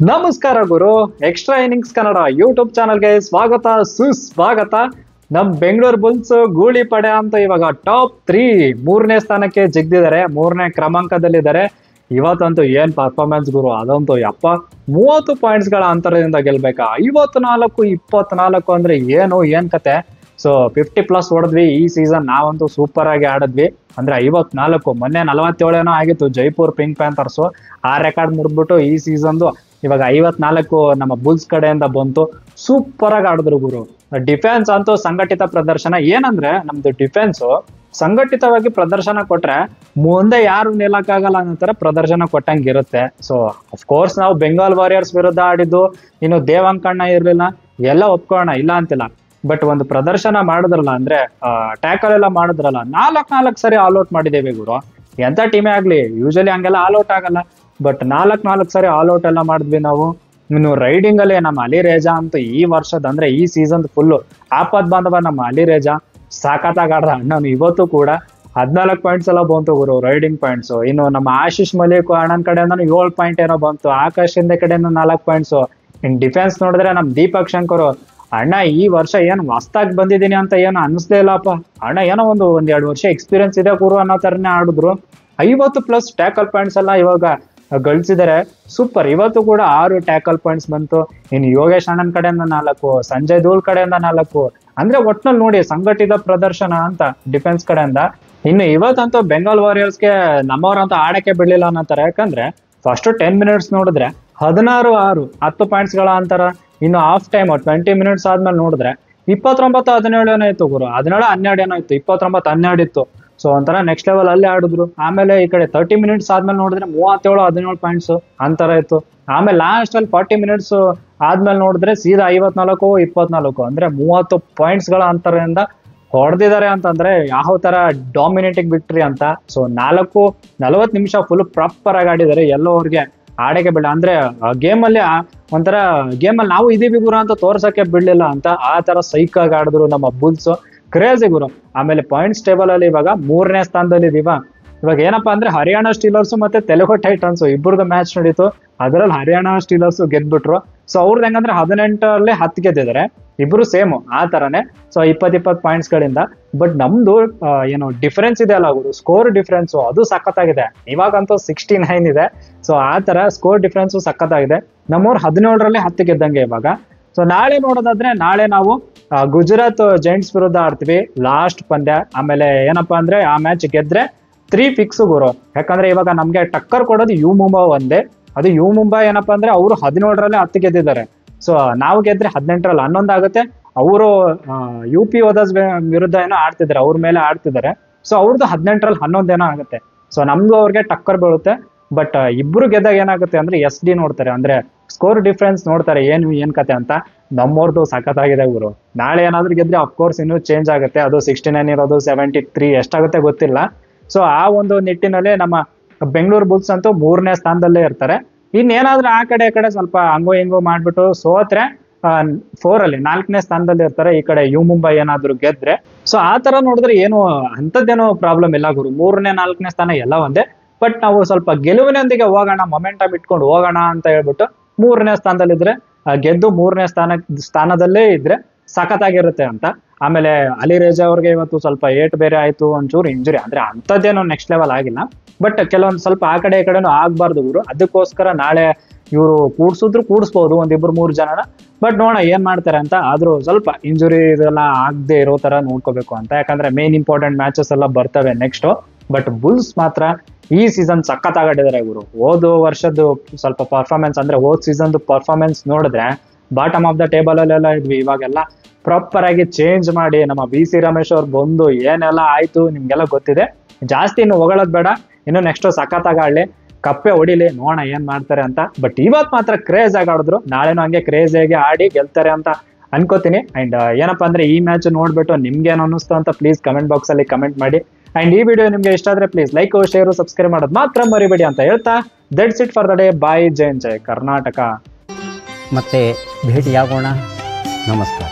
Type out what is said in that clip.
ನಮಸ್ಕಾರ ಗುರು. Extra innings Kannada YouTube ಚಾನಲ್ಗೆ ಸ್ವಾಗತ ಸುಸ್ವಾಗತ. ನಮ್ ಬೆಂಗಳೂರು ಬುಲ್ಸ್ ಗೂಳಿ ಪಡೆ ಅಂತ ಇವಾಗ ಟಾಪ್ 3 ಮೂರನೇ ಸ್ಥಾನಕ್ಕೆ ಜಿಗ್ದಿದ್ದಾರೆ, 3ನೇ ಕ್ರಮಾಂಕದಲ್ಲಿದ್ದಾರೆ. ಇವತ್ತಂತೂ ಏನ್ ಪರ್ಫಾರ್ಮೆನ್ಸ್ ಗುರು, ಅದಂತೂ 30 ಪಾಯಿಂಟ್ಸ್ಗಳ ಅಂತರದಿಂದ ಗೆಲ್ಬೇಕಾ. 54-24 ಅಂದ್ರೆ ಏನ್ ಕತೆ. ಸೊ 50+ ಹೊಡೆದ್ವಿ ಈ ಸೀಸನ್. ನಾವಂತೂ ಸೂಪರ್ ಆಗಿ ಆಡಿದ್ವಿ. ಅಂದ್ರೆ 54, ಮೊನ್ನೆ 47 ಆಗಿತ್ತು ಜೈಪುರ್ ಪಿಂಕ್ ಪ್ಯಾಂಥರ್ಸ್. ಆ ರೆಕಾರ್ಡ್ ಮುರಿದ್ಬಿಟ್ಟು ಈ ಸೀಸನ್ದು ಇವಾಗ 54 ನಮ್ಮ ಬುಲ್ಸ್ ಕಡೆಯಿಂದ ಬಂತು. ಸೂಪರ್ ಆಗಿ ಆಡಿದ್ರು ಗುರು. ಡಿಫೆನ್ಸ್ ಅಂತೂ ಸಂಘಟಿತ ಪ್ರದರ್ಶನ. ಏನಂದ್ರೆ ನಮ್ದು ಡಿಫೆನ್ಸ್ ಸಂಘಟಿತವಾಗಿ ಪ್ರದರ್ಶನ ಕೊಟ್ರೆ ಮುಂದೆ ಯಾರು ನಿಲ್ಲಕ್ಕಾಗಲ್ಲ ಅನ್ನೋ ತರ ಪ್ರದರ್ಶನ ಕೊಟ್ಟಂಗಿರುತ್ತೆ. ಸೊ ಅಫ್ಕೋರ್ಸ್ ನಾವು ಬೆಂಗಾಲ್ ವಾರಿಯರ್ಸ್ ವಿರುದ್ಧ ಆಡಿದ್ದು, ಇನ್ನು ದೇವಾಂಕಣ್ಣ ಇರ್ಲಿಲ್ಲ, ಎಲ್ಲ ಒಪ್ಕೊಳ್ಳೋಣ, ಇಲ್ಲ ಅಂತಿಲ್ಲ. ಬಟ್ ಒಂದು ಪ್ರದರ್ಶನ ಮಾಡಿದ್ರಲ್ಲ, ಅಂದ್ರೆ ಟ್ಯಾಕಲ್ ಎಲ್ಲ ಮಾಡಿದ್ರಲ್ಲ, 4 ಸರಿ ಆಲ್ಔಟ್ ಮಾಡಿದ್ದೇವೆ ಗುರು. ಎಂತ ಟೀಮೇ ಆಗ್ಲಿ ಯೂಶಲಿ ಹಂಗೆಲ್ಲ ಆಲ್ಔಟ್ ಆಗಲ್ಲ, ಬಟ್ 4 ಸರಿ ಆಲ್ಔಟ್ ಎಲ್ಲ ಮಾಡಿದ್ವಿ ನಾವು. ಇನ್ನು ರೈಡಿಂಗ್ ಅಲ್ಲಿ ನಮ್ಮ ಅಲಿ ರೇಜಾ ಅಂತೂ ಈ ವರ್ಷದ ಅಂದ್ರೆ ಈ ಸೀಸನ್ ಫುಲ್ ಆಪತ್ ಬಾಂಧವ. ನಮ್ಮ ಅಲಿ ರೇಜಾ ಸಾಕತ್ತಾಗ ಆಡ್ದ ಅಣ್ಣನು. ಇವತ್ತು ಕೂಡ 14 ಪಾಯಿಂಟ್ಸ್ ಎಲ್ಲ ಬಂತು ಗುರು, ರೈಡಿಂಗ್ ಪಾಯಿಂಟ್ಸ್. ಇನ್ನು ನಮ್ಮ ಆಶೀಶ್ ಮಲಿಕ್ ಅಣ್ಣನ ಕಡೆಯಿಂದ 7 ಪಾಯಿಂಟ್ ಏನೋ ಬಂತು, ಆಕಾಶ್ ಹಿಂದೆ ಕಡೆಯಿಂದ 4 ಪಾಯಿಂಟ್ಸ್. ಇನ್ ಡಿಫೆನ್ಸ್ ನೋಡಿದ್ರೆ ನಮ್ ದೀಪಕ್ ಶಂಕರ್ ಅಣ್ಣ ಈ ವರ್ಷ ಏನು ಹೊಸ್ತಾಗಿ ಬಂದಿದ್ದೀನಿ ಅಂತ ಏನು ಅನಿಸ್ಲೇ ಇಲ್ಲಪ್ಪ. ಅಣ್ಣ ಏನೋ ಒಂದ್ 2 ವರ್ಷ ಎಕ್ಸ್ಪೀರಿಯನ್ಸ್ ಇದೆ ಗುರು ಅನ್ನೋ ತರನೇ ಆಡಿದ್ರು. 50+ ಟ್ಯಾಕಲ್ ಪಾಯಿಂಟ್ಸ್ ಎಲ್ಲ ಇವಾಗ ಗಳಿಸಿದ್ದಾರೆ. ಸೂಪರ್. ಇವತ್ತು ಕೂಡ 6 ಟ್ಯಾಕಲ್ ಪಾಯಿಂಟ್ಸ್ ಬಂತು. ಇನ್ನು ಯೋಗೇಶ್ ಅಣ್ಣನ ಕಡೆಯಿಂದ 4, ಸಂಜಯ್ ಧೂಲ್ ಕಡೆಯಿಂದ 4. ಅಂದ್ರೆ ಒಟ್ನಲ್ಲಿ ನೋಡಿ ಸಂಘಟಿತ ಪ್ರದರ್ಶನ ಅಂತ ಡಿಫೆನ್ಸ್ ಕಡೆಯಿಂದ. ಇನ್ನು ಇವತ್ತಂತೂ ಬೆಂಗಾಲ್ ವಾರಿಯರ್ಸ್ಗೆ ನಮ್ಮವ್ರಂತೂ ಆಡಕ್ಕೆ ಬಿಡ್ಲಿಲ್ಲ ಅನ್ನೋತಾರೆ. ಯಾಕಂದ್ರೆ ಫಸ್ಟ್ 10 ಮಿನಿಟ್ಸ್ ನೋಡಿದ್ರೆ 16-6 10 ಪಾಯಿಂಟ್ಸ್ಗಳ ಅಂತರ. ಇನ್ನು ಹಾಫ್ ಟೈಮ್ 20 ಮಿನಿಟ್ಸ್ ಆದ್ಮೇಲೆ ನೋಡಿದ್ರೆ 29-17 ಏನೋ ಇತ್ತು ಗುರು, 17-12 ಏನೋ ಇತ್ತು, 29-12 ಇತ್ತು. ಸೊ ಒಂಥರ ನೆಕ್ಸ್ಟ್ ಲೆವೆಲ್ ಅಲ್ಲಿ ಆಡಿದ್ರು. ಆಮೇಲೆ ಈ ಕಡೆ 30 ಮಿನಿಟ್ಸ್ ಆದ್ಮೇಲೆ ನೋಡಿದ್ರೆ 37-17 ಪಾಯಿಂಟ್ಸ್ ಅಂತರ ಇತ್ತು. ಆಮೇಲೆ ಲಾಸ್ಟ್ ಅಲ್ಲಿ 40 ಮಿನಿಟ್ಸ್ ಆದ್ಮೇಲೆ ನೋಡಿದ್ರೆ ಸೀದಾ 54-24 ಅಂದ್ರೆ 30 ಪಾಯಿಂಟ್ಸ್ಗಳ ಅಂತರದಿಂದ ಹೊಡೆದಿದ್ದಾರೆ ಅಂತಂದ್ರೆ ಯಾವ ತರ ಡಾಮಿನೇಟಿಂಗ್ ವಿಕ್ಟ್ರಿ ಅಂತ. ಸೊ 40 ನಿಮಿಷ ಫುಲ್ ಪ್ರಾಪರ್ ಆಗಿ ಆಡಿದ್ದಾರೆ. ಎಲ್ಲೋ ಅವ್ರಿಗೆ ಆಡಕ್ಕೆ ಬಿಡ ಅಂದ್ರೆ ಗೇಮಲ್ಲಿ ಒಂಥರ ಗೇಮಲ್ಲಿ ನಾವು ಇದೀವಿ ಗುರು ಅಂತ ತೋರ್ಸಕ್ಕೆ ಬಿಡ್ಲಿಲ್ಲ ಅಂತ ಆ ತರ ಸೈಕ್ ಆಗಿ ಆಡಿದ್ರು ನಮ್ಮ ಬುಲ್ಸ್. ಕ್ರೇಜಿ ಗುರು. ಆಮೇಲೆ ಪಾಯಿಂಟ್ಸ್ ಟೇಬಲ್ ಅಲ್ಲಿ ಇವಾಗ 3ನೇ ಸ್ಥಾನದಲ್ಲಿ ಇದೀವ. ಇವಾಗ ಏನಪ್ಪಾ ಅಂದ್ರೆ ಹರಿಯಾಣ ಸ್ಟೀಲರ್ಸ್ ಮತ್ತೆ ತೆಲುಗು ಟೈಟನ್ಸ್ ಇಬ್ಬರದು ಮ್ಯಾಚ್ ನಡೀತು. ಅದರಲ್ಲಿ ಹರಿಯಾಣ ಸ್ಟೀಲರ್ಸ್ ಗೆದ್ಬಿಟ್ರು. ಸೊ ಅವ್ರದ್ದು ಹೆಂಗಂದ್ರೆ 18ರಲ್ಲಿ 10 ಗೆದ್ದಿದ್ದಾರೆ, ಇಬ್ರು ಸೇಮ್ ಆ ತರನೇ. ಸೊ 20 ಪಾಯಿಂಟ್ಸ್ ಗಳಿಂದ. ಬಟ್ ನಮ್ದು ಏನು ಡಿಫರೆನ್ಸ್ ಇದೆ ಅಲ್ಲ ಗುರು, ಸ್ಕೋರ್ ಡಿಫರೆನ್ಸ್ ಅದು ಸಖತ್ತಾಗಿದೆ. ಇವಾಗಂತೂ 69 ಇದೆ. ಸೊ ಆ ತರ ಸ್ಕೋರ್ ಡಿಫರೆನ್ಸ್ ಸಖತ್ತಾಗಿದೆ. ನಮ್ಮವ್ರು 17ರಲ್ಲಿ 10 ಗೆದ್ದಂಗೆ ಇವಾಗ. ಸೊ ನಾಳೆ ನೋಡೋದಾದ್ರೆ ನಾಳೆ ನಾವು ಗುಜರಾತ್ ಜೈಂಟ್ಸ್ ವಿರುದ್ಧ ಆಡ್ತೀವಿ ಲಾಸ್ಟ್ ಪಂದ್ಯ. ಆಮೇಲೆ ಏನಪ್ಪಾ ಅಂದ್ರೆ ಆ ಮ್ಯಾಚ್ ಗೆದ್ರೆ 3 ಫಿಕ್ಸ್ ಗುರು. ಯಾಕಂದ್ರೆ ಇವಾಗ ನಮ್ಗೆ ಟಕ್ಕರ್ ಕೊಡೋದು ಯು ಮುಂಬಾ ಒಂದೇ. ಅದು ಯು ಮುಂಬಾ ಏನಪ್ಪಾ ಅಂದ್ರೆ ಅವರು 17ರಲ್ಲಿ 10 ಗೆದ್ದಿದ್ದಾರೆ. ಸೊ ನಾವು ಗೆದ್ರೆ 18ರಲ್ಲಿ 11 ಆಗುತ್ತೆ. ಅವರು UP ಓದರ್ಸ್ ವಿರುದ್ಧ ಏನೋ ಆಡ್ತಿದ್ದಾರೆ, ಅವ್ರ ಮೇಲೆ ಆಡ್ತಿದ್ದಾರೆ. ಸೊ ಅವ್ರದ್ದು 18ರಲ್ಲಿ 11 ಏನೋ ಆಗುತ್ತೆ. ಸೊ ನಮ್ದು ಅವ್ರಿಗೆ ಟಕ್ಕರ್ ಬೀಳುತ್ತೆ. ಬಟ್ ಇಬ್ರು ಗೆದ್ದಾಗ ಏನಾಗುತ್ತೆ ಅಂದ್ರೆ SD ನೋಡ್ತಾರೆ, ಅಂದ್ರೆ ಸ್ಕೋರ್ ಡಿಫ್ರೆನ್ಸ್ ನೋಡ್ತಾರೆ ಏನ್ ಕತೆ ಅಂತ. ನಮ್ಮವ್ರದ್ದು ಸಖತ್ತಾಗಿದೆ ಗುರು. ನಾಳೆ ಏನಾದ್ರು ಗೆದ್ರೆ ಅಫ್ಕೋರ್ಸ್ ಇನ್ನೂ ಚೇಂಜ್ ಆಗುತ್ತೆ. ಅದು 69 ಇರೋದು 73 ಎಷ್ಟಾಗುತ್ತೆ ಗೊತ್ತಿಲ್ಲ. ಸೊ ಆ ಒಂದು ನಿಟ್ಟಿನಲ್ಲಿ ನಮ್ಮ ಬೆಂಗಳೂರು ಬುಲ್ಸ್ ಅಂತೂ 3ನೇ ಸ್ಥಾನದಲ್ಲೇ ಇರ್ತಾರೆ. ಇನ್ನೇನಾದ್ರೂ ಆ ಕಡೆ ಸ್ವಲ್ಪ ಹಂಗೋ ಹಿಂಗೋ ಮಾಡ್ಬಿಟ್ಟು ಸೋತ್ರೆ 4ರಲ್ಲಿ 4ನೇ ಸ್ಥಾನದಲ್ಲಿ ಇರ್ತಾರೆ. ಈ ಕಡೆ ಯು ಮುಂಬೈ ಏನಾದ್ರು ಗೆದ್ರೆ. ಸೊ ಆ ತರ ನೋಡಿದ್ರೆ ಏನು ಅಂತದ್ದೇನೋ ಪ್ರಾಬ್ಲಮ್ ಇಲ್ಲ ಗುರು. 3ನೇ 4ನೇ ಸ್ಥಾನ ಎಲ್ಲ ಒಂದೇ. ಬಟ್ ನಾವು ಸ್ವಲ್ಪ ಗೆಲುವಿನೊಂದಿಗೆ ಹೋಗೋಣ, ಮೊಮೆಂಟಮ್ ಇಟ್ಕೊಂಡು ಹೋಗೋಣ ಅಂತ ಹೇಳ್ಬಿಟ್ಟು 3ನೇ ಸ್ಥಾನದಲ್ಲಿದ್ರೆ ಗೆದ್ದು 3ನೇ ಸ್ಥಾನದಲ್ಲೇ ಇದ್ರೆ ಸಖತ್ತಾಗಿರುತ್ತೆ ಅಂತ. ಆಮೇಲೆ ಅಲಿ ರೇಜಾ ಅವ್ರಿಗೆ ಇವತ್ತು ಸ್ವಲ್ಪ ಏಟ್ ಬೇರೆ ಆಯ್ತು, ಒಂಚೂರು ಇಂಜುರಿ. ಅಂದ್ರೆ ಅಂತದ್ದೇನೋ ನೆಕ್ಸ್ಟ್ ಲೆವೆಲ್ ಆಗಿಲ್ಲ, ಬಟ್ ಕೆಲವೊಂದು ಸ್ವಲ್ಪ ಆ ಕಡೆ ಈ ಕಡೆನೂ ಆಗ್ಬಾರ್ದು ಗುರು. ಅದಕ್ಕೋಸ್ಕರ ನಾಳೆ ಇವರು ಕೂಡಿಸ್ಬೋದು 1-2-3 ಜನನ. ಬಟ್ ನೋಡೋಣ ಏನ್ ಮಾಡ್ತಾರೆ ಅಂತ. ಆದ್ರೂ ಸ್ವಲ್ಪ ಇಂಜುರಿ ಇದೆಲ್ಲ ಆಗದೆ ಇರೋ ತರ ನೋಡ್ಕೋಬೇಕು ಅಂತ. ಯಾಕಂದ್ರೆ ಮೇನ್ ಇಂಪಾರ್ಟೆಂಟ್ ಮ್ಯಾಚಸ್ ಎಲ್ಲ ಬರ್ತವೆ ನೆಕ್ಸ್ಟ್. ಬಟ್ ಬುಲ್ಸ್ ಮಾತ್ರ ಈ ಸೀಸನ್ ಸಖತ್ತಾಗಿದ್ದಾರೆ ಗುರು. ಹೋದ ವರ್ಷದ್ದು ಸ್ವಲ್ಪ ಪರ್ಫಾರ್ಮೆನ್ಸ್ ಅಂದ್ರೆ ಹೋದ್ ಸೀಸನ್ದು ಪರ್ಫಾರ್ಮೆನ್ಸ್ ನೋಡಿದ್ರೆ ಬಾಟಮ್ ಆಫ್ ದ ಟೇಬಲ್ ಅಲ್ಲೆಲ್ಲ ಇದ್ವಿ. ಇವಾಗೆಲ್ಲ ಪ್ರಾಪರ್ ಆಗಿ ಚೇಂಜ್ ಮಾಡಿ ನಮ್ಮ BC ರಮೇಶ್ ಅವ್ರು ಬಂದು ಏನೆಲ್ಲ ಆಯ್ತು ನಿಮ್ಗೆಲ್ಲ ಗೊತ್ತಿದೆ. ಜಾಸ್ತಿ ಇನ್ನು ಹೊಗಳೋದ್ ಬೇಡ. ಇನ್ನು ನೆಕ್ಸ್ಟ್ ಸಖತ್ತಾಗಿ ಆಡ್ಲಿ, ಕಪ್ಪೆ ಹೊಡಿಲಿ, ನೋಡೋಣ ಏನ್ ಮಾಡ್ತಾರೆ ಅಂತ. ಬಟ್ ಇವತ್ ಮಾತ್ರ ಕ್ರೇಜ್ ಆಗಿ ಆಡಿದ್ರು. ನಾಳೆನೂ ಹಂಗೆ ಕ್ರೇಜ್ ಆಗಿ ಆಡಿ ಗೆಲ್ತಾರೆ ಅಂತ ಅನ್ಕೋತೀನಿ. ಅಂಡ್ ಏನಪ್ಪಾ ಅಂದ್ರೆ ಈ ಮ್ಯಾಚ್ ನೋಡ್ಬಿಟ್ಟು ನಿಮ್ಗೆ ಏನ್ ಅನ್ನಿಸ್ತು ಅಂತ ಪ್ಲೀಸ್ ಕಮೆಂಟ್ ಬಾಕ್ಸ್ ಅಲ್ಲಿ ಕಮೆಂಟ್ ಮಾಡಿ. ಅಂಡ್ ಈ ವಿಡಿಯೋ ನಿಮ್ಗೆ ಇಷ್ಟ ಆದ್ರೆ ಪ್ಲೀಸ್ ಲೈಕ್, ಶೇರ್, ಸಬ್ಸ್ಕ್ರೈಬ್ ಮಾಡೋದು ಮಾತ್ರ ಮರಿಬೇಡಿ ಅಂತ ಹೇಳ್ತಾ that's it for the day. Bye. ಜೈ ಕರ್ನಾಟಕ. ಮತ್ತೆ ಭೇಟಿಯಾಗೋಣ. ನಮಸ್ಕಾರ.